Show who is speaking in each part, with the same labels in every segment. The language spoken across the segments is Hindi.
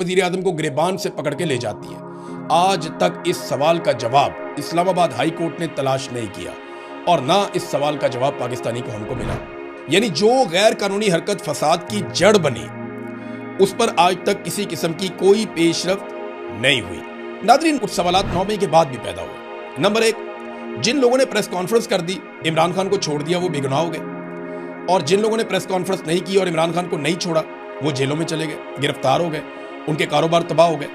Speaker 1: वज़ीर आज़म को गिरबान से पकड़ के ले जाती है। आज तक इस सवाल का जवाब इस्लामाबाद हाई कोर्ट ने तलाश नहीं किया और ना इस सवाल का जवाब पाकिस्तानी को हमको मिला। यानी जो गैर कानूनी हरकत फसाद की जड़ बनी, उस पर आज तक किसी किस्म की कोई पेशरफ्त नहीं हुई। नाज़रीन, कुछ सवालात 9 मई के बाद भी पैदा हुए। नंबर 1, जिन लोगों ने प्रेस कॉन्फ्रेंस कर दी, इमरान खान को छोड़ दिया, वो बेगुनाह हो गए, और जिन लोगों ने प्रेस कॉन्फ्रेंस नहीं की और इमरान खान को नहीं छोड़ा, वो जेलों में चले गए, गिरफ्तार हो गए, उनके कारोबार तबाह हो गए।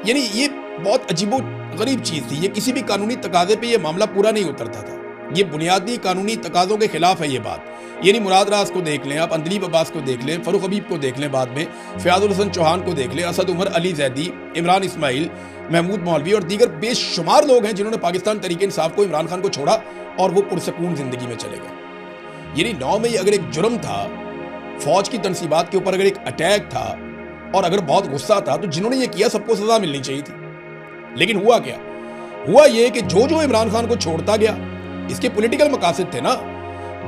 Speaker 1: यानी ये बहुत अजीबो गरीब चीज़ थी। ये किसी भी कानूनी तकाजे पे ये मामला पूरा नहीं उतरता था। ये बुनियादी कानूनी तकाजों के खिलाफ है ये बात। यानी मुराद रास को देख लें आप, अंदलीब अब्बास को देख लें, फरूख हबीब को देख लें, बाद में फयाजुल हसन चौहान को देख लें, असद उमर, अली जैदी, इमरान इस्माइल, महमूद मौलवी और दीगर बेशुमार लोग हैं जिन्होंने पाकिस्तान तहरीक इंसाफ को, इमरान खान को छोड़ा और वो पुरसकून जिंदगी में चले गए। यानी 9 मई अगर एक जुर्म था, फौज की तनसीबात के ऊपर अगर एक अटैक था और अगर बहुत गुस्सा था, तो जिन्होंने ये किया सबको सजा मिलनी चाहिए थी। लेकिन हुआ क्या? हुआ ये कि जो इमरान खान को छोड़ता गया, इसके पॉलिटिकल मकासद थे ना,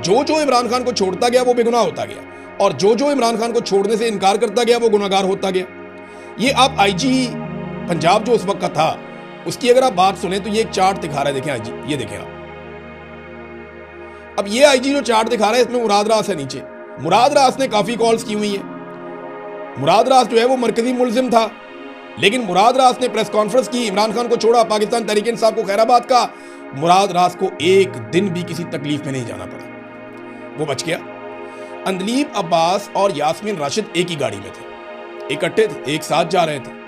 Speaker 1: जो इमरान खान को छोड़ता गया वो बेगुनाह होता गया, और जो इमरान खान को छोड़ने से इनकार करता गया वो गुनाहगार होता गया। ये आप आईजी पंजाब जो उस वक्त का था, उसकी अगर आप बात सुने तो ये एक चार्ट दिखा रहा है, देखें आईजी, ये देखें आप। अब ये आईजी जो चार्ट दिखा रहा है, इसमें मुराद रास है नीचे। मुराद रास ने काफी कॉल्स की हुई है। मुराद रास जो है वो मरकजी मुलजिम था, लेकिन मुराद रास ने प्रेस कॉन्फ्रेंस की, इमरान खान को छोड़ा, पाकिस्तान तहरीक इंसाफ को खैराबाद का। मुराद रास को एक दिन भी किसी तकलीफ में नहीं जाना पड़ा, वो बच गया। अंदलीब अब्बास और यास्मीन राशिद एक ही गाड़ी में थे, इकट्ठे थे, एक साथ जा रहे थे।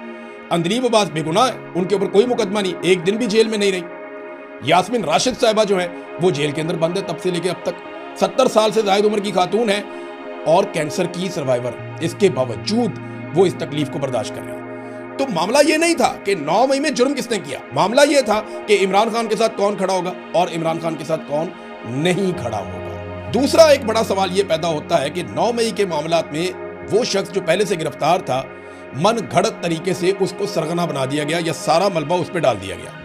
Speaker 1: अंदलीब अब्बास बेगुनाह है, उनके ऊपर कोई मुकदमा नहीं, एक दिन भी जेल में नहीं रही। यास्मीन राशिद साहिबा जो है वो जेल के अंदर बंद है तब से लेके अब तक। 70 साल से जायद उम्र की खातून है और कैंसर की सर्वाइवर, इसके बावजूद वो इस तकलीफ को बर्दाश्त कर रहे हैं। तो मामला ये नहीं था कि 9 मई में जुर्म किसने किया, मामला ये था कि इमरान खान के साथ कौन खड़ा होगा और इमरान खान के साथ कौन नहीं खड़ा होगा। दूसरा एक बड़ा सवाल ये पैदा होता है कि 9 मई के मामलात में वो शख्स जो पहले से गिरफ्तार था, मन घड़त तरीके से उसको सरगना बना दिया गया या सारा मलबा उस पर डाल दिया गया।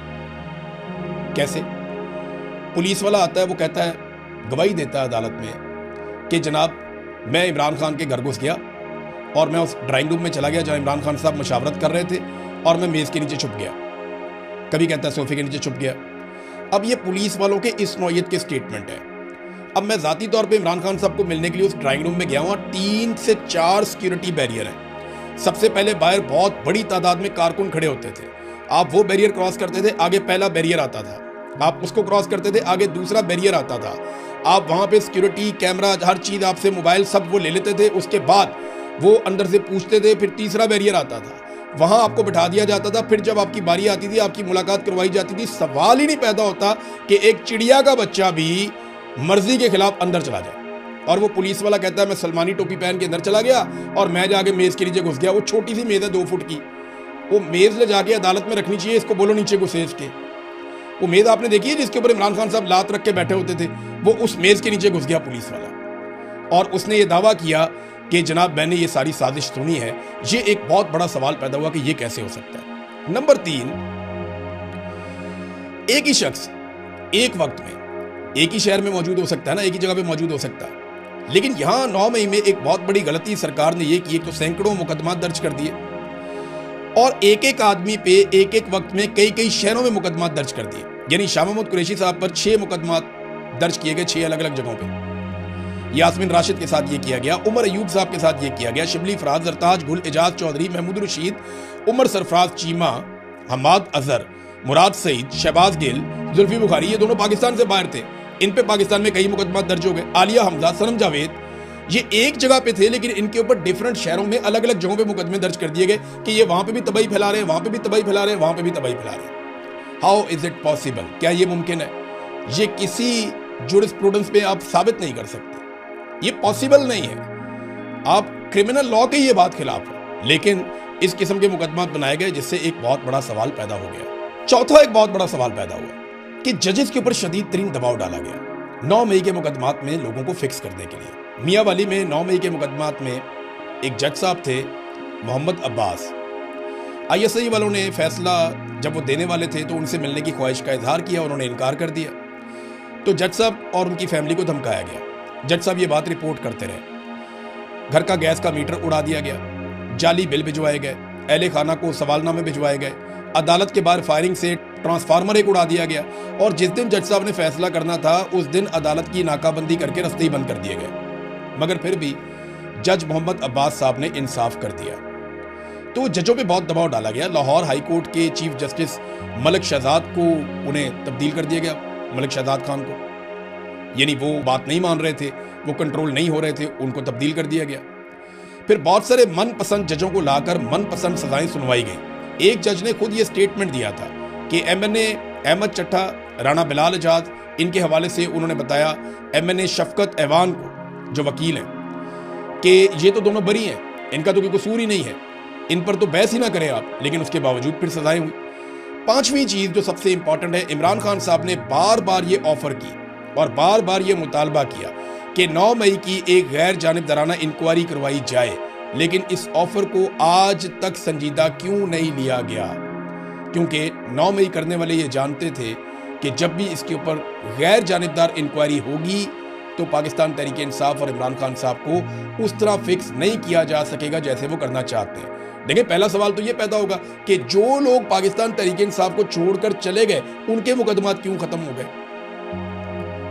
Speaker 1: कैसे? पुलिस वाला आता है, वो कहता है, गवाही देता है अदालत में कि जनाब मैं इमरान खान के घर घुस गया और मैं उस ड्राइंग रूम में चला गया जहां इमरान खान साहब मुशावरत कर रहे थे, और मैं मेज़ के नीचे छुप गया। कभी कहता है सोफे के नीचे छुप गया। अब ये पुलिस वालों के इस नौयत के स्टेटमेंट है। अब मैं ज़ाती तौर पे इमरान खान साहब को मिलने के लिए उस ड्राइंग रूम में गया हूँ, 3 से 4 सिक्योरिटी बैरियर हैं। सबसे पहले बाहर बहुत बड़ी तादाद में कारकुन खड़े होते थे, आप वो बैरियर क्रॉस करते थे, आगे पहला बैरियर आता था, आप उसको क्रॉस करते थे, आगे दूसरा बैरियर आता था, आप वहाँ पे सिक्योरिटी कैमरा हर चीज़ आपसे, मोबाइल सब वो ले लेते थे। उसके बाद वो अंदर से पूछते थे, फिर तीसरा बैरियर आता था, वहाँ आपको बिठा दिया जाता था। फिर जब आपकी बारी आती थी, आपकी मुलाकात करवाई जाती थी। सवाल ही नहीं पैदा होता कि एक चिड़िया का बच्चा भी मर्जी के खिलाफ अंदर चला जाए। और वो पुलिस वाला कहता है मैं सलमानी टोपी पहन के अंदर चला गया और मैं जाके मेज़ के नीचे घुस गया। वो छोटी सी मेज़ है 2 फुट की, वो मेज़ ले जाके अदालत में रखनी चाहिए, इसको बोलो नीचे घुसेज के। वो मेज़ आपने देखी है जिसके ऊपर इमरान खान साहब लात रख के बैठे होते थे, वो उस मेज़ के नीचे घुस गया पुलिस वाला, और उसने ये दावा किया कि जनाब मैंने ये सारी साजिश सुनी है। ये एक बहुत बड़ा सवाल पैदा हुआ कि ये कैसे हो सकता है। नंबर 3, एक ही शख्स एक वक्त में एक ही शहर में मौजूद हो सकता है ना, एक ही जगह पे मौजूद हो सकता है, लेकिन यहां 9 मई में एक बहुत बड़ी गलती सरकार ने ये की, एक तो सैकड़ों मुकदमा दर्ज कर दिए और एक एक आदमी पे एक एक वक्त में कई शहरों में मुकदमा दर्ज कर दिए। यानी शाह महमूद कुरैशी साहब पर 6 मुकदमा दर्ज किए गए, 6 अलग अलग जगहों पे। यास्मीन राशिद के साथ ये किया गया, उमर अयूब साहब के साथ ये किया गया, शिबली फराज, जरताज गुल, एजाज चौधरी, महमूद रशीद, उमर सरफराज चीमा, हमाद अजहर, मुराद सईद, शहबाज गिल, जुल्फी बुखारी, ये दोनों पाकिस्तान से बाहर थे, इन पे पाकिस्तान में कई मुकदमा दर्ज हो गए। आलिया हमजा, सनम जावेद, ये एक जगह पे थे लेकिन इनके ऊपर डिफरेंट शहरों में अलग अलग जगहों पे मुकदमे दर्ज कर दिए गए कि ये वहां पे भी तबाही फैला रहे हैं, वहां पे भी तबाही फैला रहे हैं, वहां पे भी तबाही फैला रहे हैं। How is it possible? क्या ये मुमकिन है? ये किसी जुरिस्प्रूडेंस पे आप साबित नहीं कर सकते, ये पॉसिबल नहीं है। आप क्रिमिनल लॉ के ये बात खिलाफ है, लेकिन इस किस्म के मुकदमा बनाए गए जिससे एक बहुत बड़ा सवाल पैदा हो गया। चौथा एक बहुत बड़ा सवाल पैदा हुआ कि जजेस के ऊपर शदीद तरीन दबाव डाला गया 9 मई के मुकदमात में लोगों को फिक्स करने के लिए। मियाँ वाली में 9 मई के मुकदमात में एक जज साहब थे मोहम्मद अब्बास। ISI वालों ने फैसला जब वो देने वाले थे तो उनसे मिलने की ख्वाहिश का इजहार किया, उन्होंने इनकार कर दिया, तो जज साहब और उनकी फैमिली को धमकाया गया। जज साहब ये बात रिपोर्ट करते रहे, घर का गैस का मीटर उड़ा दिया गया, जाली बिल भिजवाए गए, अहले खाना को सवालनामे में भिजवाए गए। अदालत के बाहर फायरिंग से ट्रांसफार्मर एक उड़ा दिया गया और जिस दिन जज साहब ने फैसला करना था उस दिन अदालत की नाकाबंदी करके रास्ते ही बंद कर दिए गए। मगर फिर भी जज मोहम्मद अब्बास साहब ने इंसाफ कर दिया। तो जजों पे बहुत दबाव डाला गया। लाहौर हाई कोर्ट के चीफ जस्टिस मलिक शहजाद को उन्हें तब्दील कर दिया गया, मलिक शहजाद खान को, यानी वो बात नहीं मान रहे थे, वो कंट्रोल नहीं हो रहे थे, उनको तब्दील कर दिया गया। फिर बहुत सारे मनपसंद जजों को लाकर मनपसंद सजाएं सुनवाई गई। एक जज ने खुद ये स्टेटमेंट दिया था कि एमएनए अहमद चट्टा, राणा बिलाल आजाद, इनके हवाले से उन्होंने बताया एमएनए शफकत ऐवान को, जो वकील हैं, कि ये तो दोनों बरी हैं, इनका तो कोई कसूर ही नहीं है, इन पर तो बहस ही ना करें आप, लेकिन उसके बावजूद फिर सजाएं हुई। पांचवी चीज जो सबसे इंपॉर्टेंट है, इमरान खान साहब ने बार बार ये ऑफर की और बार बार ये मुतालबा किया कि 9 मई की एक गैर जानिबदाराना इंक्वायरी करवाई जाए, लेकिन इस ऑफर को आज तक संजीदा क्यों नहीं लिया गया? क्योंकि 9 मई करने वाले ये जानते थे कि जब भी इसके ऊपर गैर जानिबदार इंक्वायरी होगी तो पाकिस्तान तहरीक इंसाफ और इमरान खान साहब को उस तरह फिक्स नहीं किया जा सकेगा जैसे वो करना चाहते हैं। देखिए, पहला सवाल तो ये पैदा होगा कि जो लोग पाकिस्तान तहरीक इंसाफ को छोड़कर चले गए उनके मुकदमात क्यों खत्म हो गए?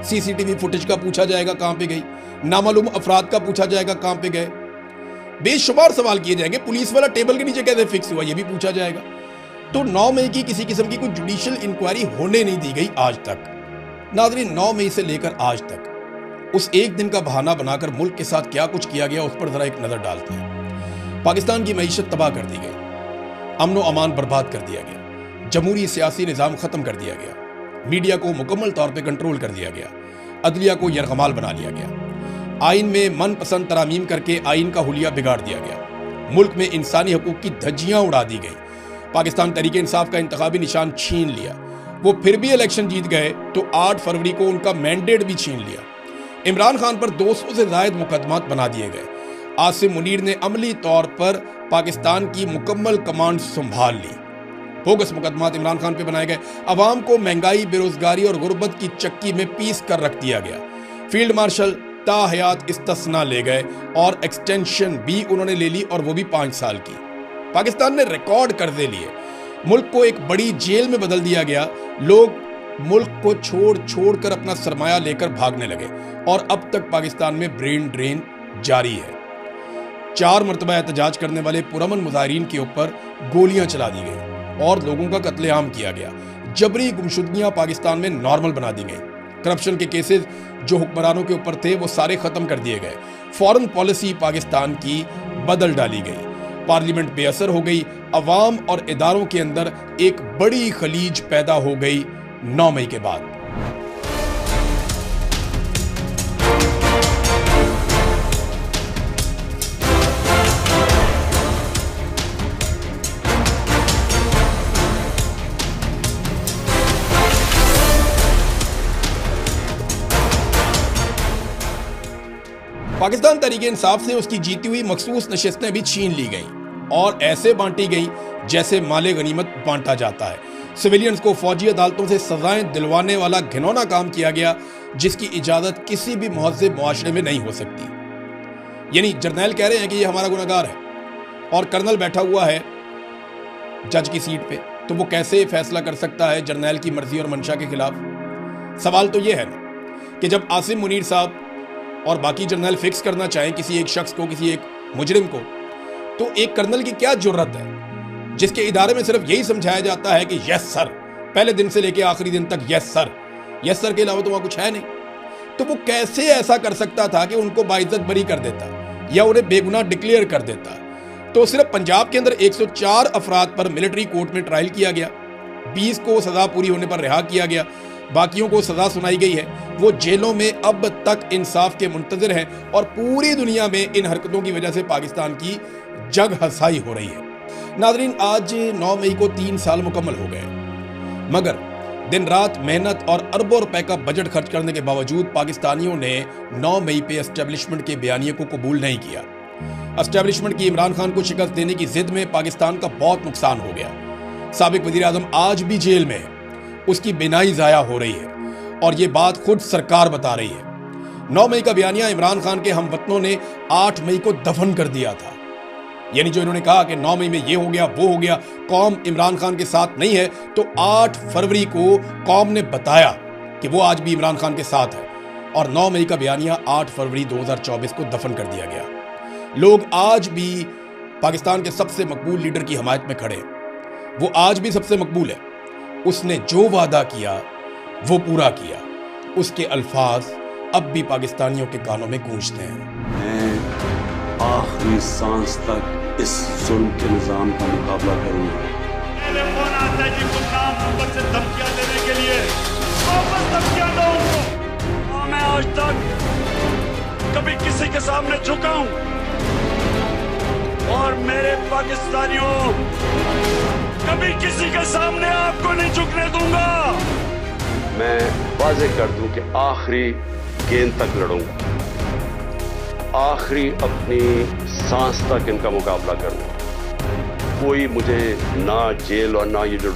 Speaker 1: सीसीटीवी फुटेज का पूछा जाएगा कहां पे गई, नामालूम अफराद का पूछा जाएगा कहां पे गए, बेशुमार सवाल किए जाएंगे। पुलिस वाला टेबल के नीचे कैसे फिक्स हुआ, यह भी पूछा जाएगा। तो 9 मई की किसी किस्म की कोई जुडिशियल इंक्वायरी होने नहीं दी गई आज तक। नाज़रीन, 9 मई से लेकर आज तक उस एक दिन का बहाना बनाकर मुल्क के साथ क्या कुछ किया गया उस पर जरा एक नजर डालते हैं। पाकिस्तान की मईशत तबाह कर दी गई, अमन अमान बर्बाद कर दिया गया, जमहूरी सियासी निज़ाम खत्म कर दिया गया, मीडिया को मुकम्मल तौर पर कंट्रोल कर दिया गया, अदलिया को यरगमाल बना लिया गया, आइन में मनपसंद तरामीम करके आइन का हुलिया बिगाड़ दिया गया, मुल्क में इंसानी हकूक की धज्जियां उड़ा दी गई, पाकिस्तान तहरीक इंसाफ का इंतखाबी निशान छीन लिया। वो फिर भी इलेक्शन जीत गए तो 8 फरवरी को उनका मैंडेट भी छीन लिया। इमरान खान पर 200 से ज्यादा मुकदमात बना दिए गए। आसिम मुनीर ने अमली तौर पर पाकिस्तान की मुकम्मल कमांड संभाल ली। बोगस मुकदमात इमरान खान पे बनाए गए। अवाम को महंगाई, बेरोजगारी और गुर्बत की चक्की में पीस कर रख दिया गया। फील्ड मार्शल ताहयात इस्तिस्ना ले गए और एक्सटेंशन भी उन्होंने ले ली, और वो भी 5 साल की। पाकिस्तान ने रिकॉर्ड कर्जे लिए, मुल्क को एक बड़ी जेल में बदल दिया गया। लोग मुल्क को छोड़ कर अपना सरमाया लेकर भागने लगे और अब तक पाकिस्तान में ब्रेन ड्रेन जारी है। 4 मरतबा एहतजाज करने वाले पुरअमन मुजाहिरीन के ऊपर गोलियां चला दी गई और लोगों का कत्लेआम किया गया। जबरी गुमशुदगियां पाकिस्तान में नॉर्मल बना दी गई। करप्शन के केसेस जो हुक्मरानों के ऊपर थे वो सारे खत्म कर दिए गए। फॉरेन पॉलिसी पाकिस्तान की बदल डाली गई। पार्लियामेंट बेअसर हो गई। अवाम और इदारों के अंदर एक बड़ी खलीज पैदा हो गई 9 मई के बाद। पाकिस्तान तहरीक इंसाफ से उसकी जीती हुई मखसूस नशिस्तें भी छीन ली गईं और ऐसे बांटी गई जैसे माले गनीमत बांटा जाता है। सिविलियंस को फौजी अदालतों से सजाएं दिलवाने वाला घिनौना काम किया गया जिसकी इजाजत किसी भी मुहज़्ज़ब मुआशरे में नहीं हो सकती। यानी जर्नैल कह रहे हैं कि ये हमारा गुनहगार है और कर्नल बैठा हुआ है जज की सीट पे, तो वो कैसे फैसला कर सकता है जर्नैल की मर्जी और मंशा के खिलाफ? सवाल तो ये है ना कि जब आसिम मुनीर साहब और बाकी जर्नल फिक्स करना चाहें किसी एक शख्स को, किसी एक मुजरिम को, तो एक कर्नल की क्या जुर्रत है जिसके इदारे में सिर्फ यही समझाया जाता है कि यस सर, पहले दिन से लेकर आखिरी दिन तक यस सर के अलावा तो वहां कुछ है नहीं। तो वो कैसे ऐसा कर सकता था कि उनको बाइज्जत बरी कर देता या उन्हें बेगुनाह डिक्लेयर कर देता? तो सिर्फ पंजाब के अंदर 104 अफराद पर मिलिट्री कोर्ट में ट्रायल किया गया, 20 को सजा पूरी होने पर रिहा किया गया, बाकियों को सजा सुनाई गई है। वो जेलों में अब तक इंसाफ के मुंतजर हैं और पूरी दुनिया में इन हरकतों की वजह से पाकिस्तान की जग हसाई हो रही है। नाज़रीन, आज 9 मई को 3 साल मुकम्मल हो गए, मगर दिन रात मेहनत और अरबों रुपए का बजट खर्च करने के बावजूद पाकिस्तानियों ने 9 मई पे एस्टेब्लिशमेंट के बयानिए को कबूल नहीं किया। एस्टेब्लिशमेंट की इमरान खान को शिकस्त देने की जिद में पाकिस्तान का बहुत नुकसान हो गया। साबिक वजीर आजम आज भी जेल में है, उसकी बिनाई जाया हो रही है और ये बात खुद सरकार बता रही है। 9 मई का बयानिया इमरान खान के हमवतनों ने 8 मई को दफन कर दिया था। यानी जो इन्होंने कहा कि 9 मई में ये हो गया वो हो गया, कौम इमरान खान के साथ नहीं है, तो 8 फरवरी को कौम ने बताया कि वो आज भी इमरान खान के साथ है और 9 मई का बयानिया 8 फरवरी 2024 को दफन कर दिया गया। लोग आज भी पाकिस्तान के सबसे मकबूल लीडर की हमायत में खड़े हैं। वो आज भी सबसे मकबूल है। उसने जो वादा किया वो पूरा किया। उसके अल्फाज अब भी पाकिस्तानियों के कानों में गूंजते हैं।
Speaker 2: मैं आखिरी सांस तक इस जुल्म के निजाम का मुकाबला करूंगा।
Speaker 3: टेलीफोन आता है जी, कुछ नाम नंबर से धमकियां देने के लिए, वापस धमकियां दो उनको। मैं आज तक कभी किसी के सामने झुका हूं और मेरे पाकिस्तानियों कभी किसी के सामने आपको नहीं झुकने दूंगा।
Speaker 2: मैं वाजे कर दूं कि आखिरी गेंद तक लड़ूंगा, आखिरी अपनी सांस तक इनका मुकाबला करूंगा। कोई मुझे ना जेल और ना ये जो